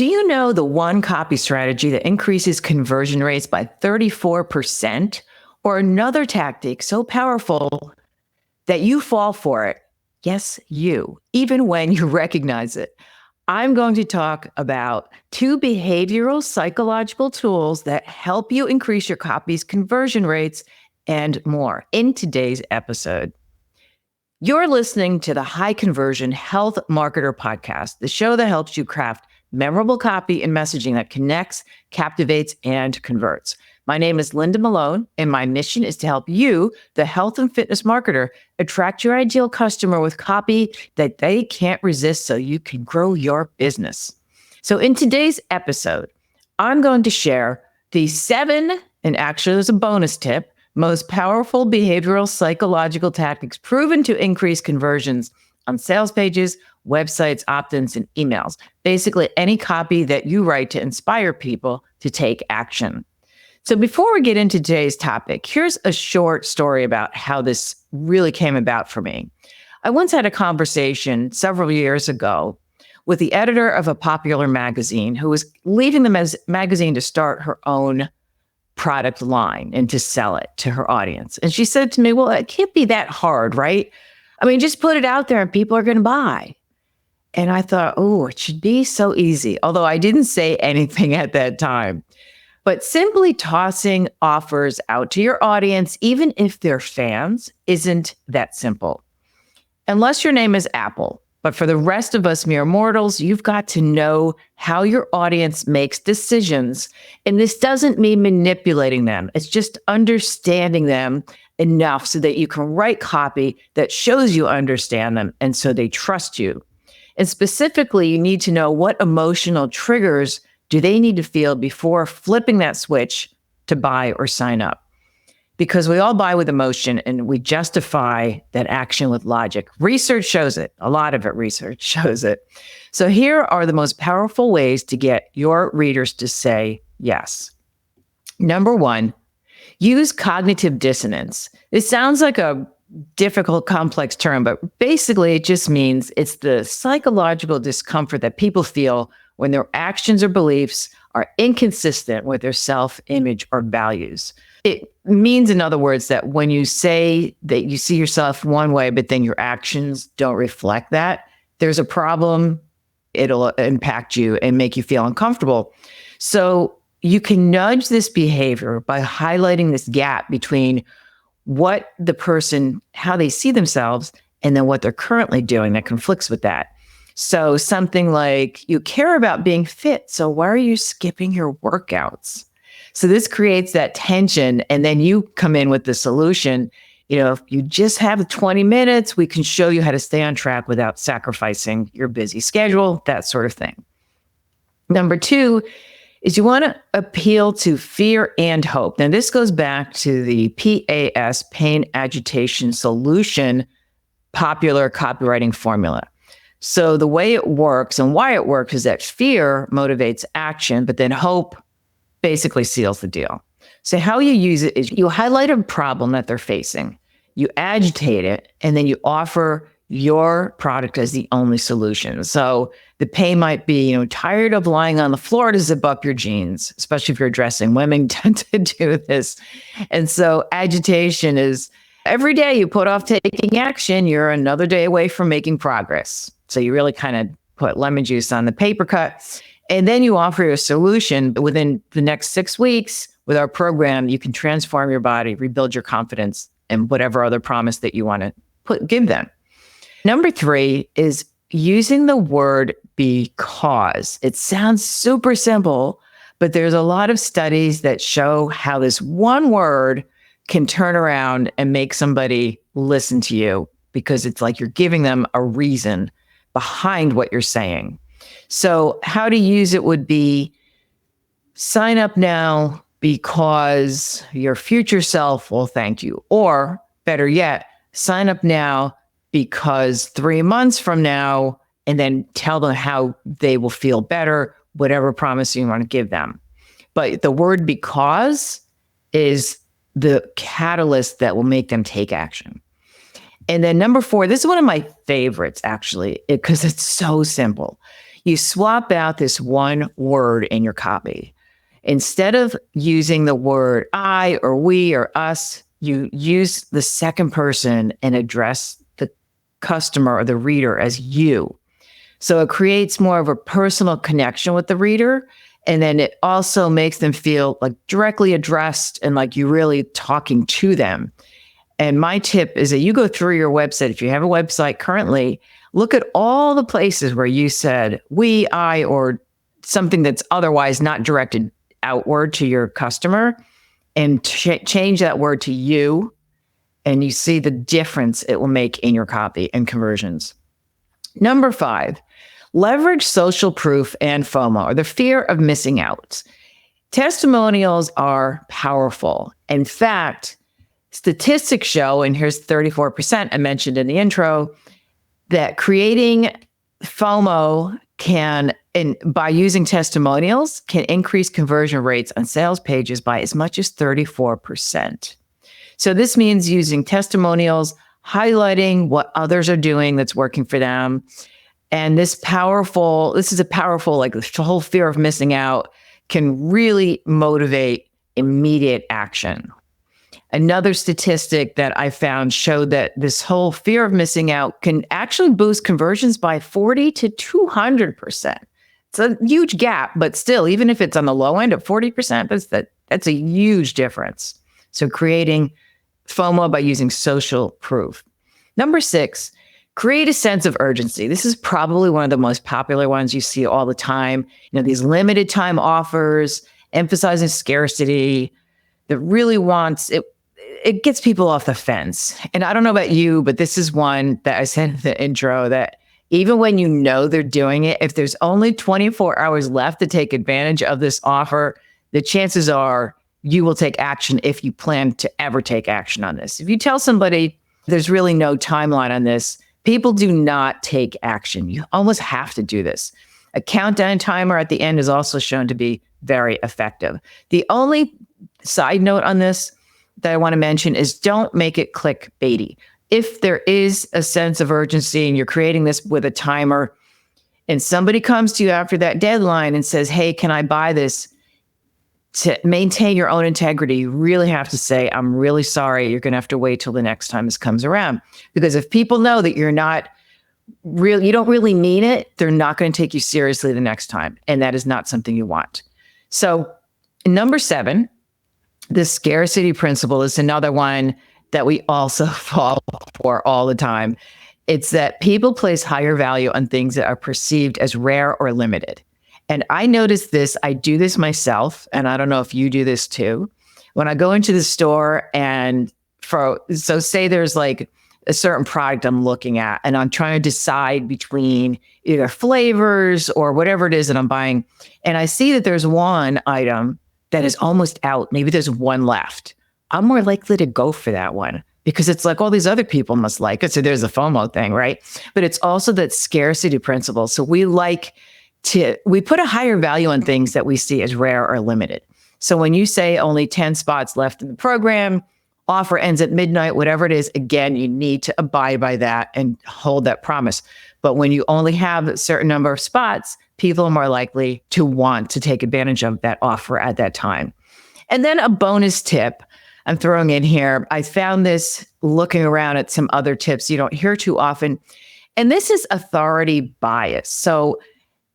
Do you know the one copy strategy that increases conversion rates by 34%? Or another tactic so powerful that you fall for it? Yes, you, even when you recognize it. I'm going to talk about 2 behavioral psychological tools that help you increase your copy's conversion rates and more in today's episode. You're listening to the High Conversion Health Marketer Podcast, the show that helps you craft memorable copy and messaging that connects, captivates, and converts. My name is Linda Melone, and my mission is to help you, the health and fitness marketer, attract your ideal customer with copy that they can't resist so you can grow your business. So in today's episode, I'm going to share the 7, and actually there's a bonus tip, most powerful behavioral psychological tactics proven to increase conversions on sales pages, websites, opt-ins, and emails. Basically, any copy that you write to inspire people to take action. So before we get into today's topic, here's a short story about how this really came about for me. I once had a conversation several years ago with the editor of a popular magazine who was leaving the magazine to start her own product line and to sell it to her audience. And she said to me, well, it can't be that hard, right? I mean, just put it out there and people are going to buy. And I thought, oh, it should be so easy. Although I didn't say anything at that time. But simply tossing offers out to your audience, even if they're fans, isn't that simple. Unless your name is Apple. But for the rest of us mere mortals, you've got to know how your audience makes decisions. And this doesn't mean manipulating them. It's just understanding them enough so that you can write copy that shows you understand them and so they trust you. And specifically, you need to know what emotional triggers do they need to feel before flipping that switch to buy or sign up. Because we all buy with emotion and we justify that action with logic. Research shows it. A lot of research shows it. So here are the most powerful ways to get your readers to say yes. Number 1, use cognitive dissonance. It sounds like a difficult, complex term, but basically it just means it's the psychological discomfort that people feel when their actions or beliefs are inconsistent with their self-image or values. It means, in other words, that when you say that you see yourself one way, but then your actions don't reflect that, there's a problem. It'll impact you and make you feel uncomfortable. So you can nudge this behavior by highlighting this gap between what the person, how they see themselves, and then what they're currently doing that conflicts with that. So something like, you care about being fit, so why are you skipping your workouts? So this creates that tension, and then you come in with the solution. You know, if you just have 20 minutes, we can show you how to stay on track without sacrificing your busy schedule, that sort of thing. Number 2 is you want to appeal to fear and hope. Now, this goes back to the PAS, pain, agitation, solution, popular copywriting formula. So the way it works and why it works is that fear motivates action, but then hope basically seals the deal. So how you use it is you highlight a problem that they're facing, you agitate it, and then you offer your product as the only solution. So the pain might be, tired of lying on the floor to zip up your jeans, especially if you're addressing women tend to do this. And so agitation is every day you put off taking action, you're another day away from making progress. So you really kind of put lemon juice on the paper cut. And then you offer a solution. But within the next 6 weeks with our program, you can transform your body, rebuild your confidence, and whatever other promise that you want to give them. Number 3 is using the word because. It sounds super simple, but there's a lot of studies that show how this one word can turn around and make somebody listen to you because it's like you're giving them a reason behind what you're saying. So how to use it would be sign up now because your future self will thank you. Or better yet, sign up now because 3 months from now, and then tell them how they will feel better, whatever promise you want to give them. But the word because is the catalyst that will make them take action. And then number 4, this is one of my favorites, actually, because it's so simple. You swap out this one word in your copy. Instead of using the word I or we or us, you use the second person and address the customer or the reader as you. So it creates more of a personal connection with the reader. And then it also makes them feel like directly addressed and like you're really talking to them. And my tip is that you go through your website. If you have a website currently, look at all the places where you said we, I, or something that's otherwise not directed outward to your customer, and change that word to you. And you see the difference it will make in your copy and conversions. Number 5, leverage social proof and FOMO, or the fear of missing out. Testimonials are powerful. In fact, statistics show, and here's 34% I mentioned in the intro, that creating FOMO can, and by using testimonials, can increase conversion rates on sales pages by as much as 34%. So this means using testimonials, highlighting what others are doing that's working for them. And this is a powerful, like the whole fear of missing out can really motivate immediate action. Another statistic that I found showed that this whole fear of missing out can actually boost conversions by 40 to 200%. It's a huge gap, but still, even if it's on the low end of 40%, that's a huge difference. So creating FOMO by using social proof. Number 6, create a sense of urgency. This is probably one of the most popular ones you see all the time. These limited time offers, emphasizing scarcity, that really wants it. It gets people off the fence. And I don't know about you, but this is one that I said in the intro that even when you know they're doing it, if there's only 24 hours left to take advantage of this offer, the chances are you will take action if you plan to ever take action on this. If you tell somebody there's really no timeline on this, people do not take action. You almost have to do this. A countdown timer at the end is also shown to be very effective. The only side note on this that I want to mention is don't make it clickbaity. If there is a sense of urgency and you're creating this with a timer and somebody comes to you after that deadline and says, hey, can I buy this? To maintain your own integrity, you really have to say, I'm really sorry. You're going to have to wait till the next time this comes around. Because if people know that you don't really mean it, they're not going to take you seriously the next time. And that is not something you want. So number 7, the scarcity principle is another one that we also fall for all the time. It's that people place higher value on things that are perceived as rare or limited. And I noticed this, I do this myself, and I don't know if you do this too. When I go into the store and say there's like a certain product I'm looking at and I'm trying to decide between either flavors or whatever it is that I'm buying. And I see that there's one item that is almost out. Maybe there's one left. I'm more likely to go for that one because it's like all these other people must like it. So there's a FOMO thing, right? But it's also that scarcity principle. So we put a higher value on things that we see as rare or limited. So when you say only 10 spots left in the program, offer ends at midnight, whatever it is, again, you need to abide by that and hold that promise. But when you only have a certain number of spots, people are more likely to want to take advantage of that offer at that time. And then a bonus tip I'm throwing in here. I found this looking around at some other tips you don't hear too often. And this is authority bias. So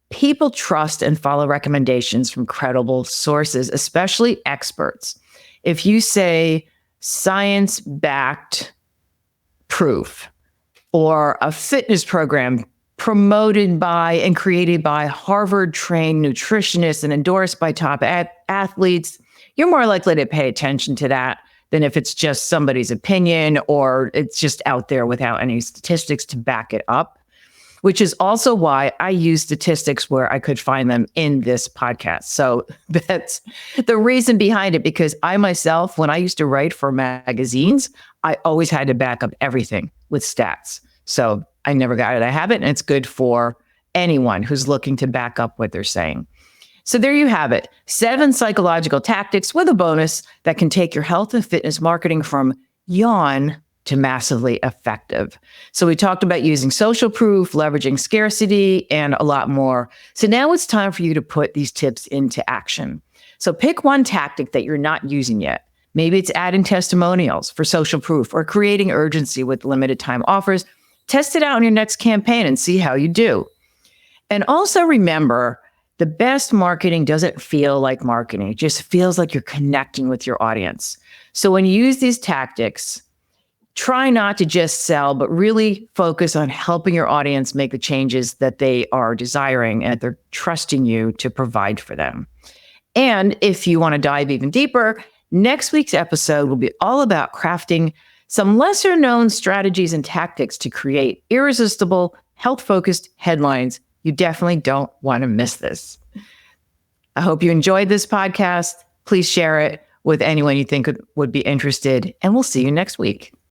people trust and follow recommendations from credible sources, especially experts. If you say science-backed proof or a fitness program promoted by and created by Harvard-trained nutritionists and endorsed by top athletes, you're more likely to pay attention to that than if it's just somebody's opinion or it's just out there without any statistics to back it up. Which is also why I use statistics where I could find them in this podcast. So that's the reason behind it, because I myself, when I used to write for magazines, I always had to back up everything with stats. So I never got out of that habit, and it's good for anyone who's looking to back up what they're saying. So there you have it, 7 psychological tactics with a bonus that can take your health and fitness marketing from yawn to massively effective. So we talked about using social proof, leveraging scarcity, and a lot more. So now it's time for you to put these tips into action. So pick one tactic that you're not using yet. Maybe it's adding testimonials for social proof or creating urgency with limited time offers. Test it out in your next campaign and see how you do. And also remember, the best marketing doesn't feel like marketing. It just feels like you're connecting with your audience. So when you use these tactics, try not to just sell, but really focus on helping your audience make the changes that they are desiring and they're trusting you to provide for them. And if you want to dive even deeper, next week's episode will be all about crafting some lesser known strategies and tactics to create irresistible, health-focused headlines. You definitely don't want to miss this. I hope you enjoyed this podcast. Please share it with anyone you think would be interested, and we'll see you next week.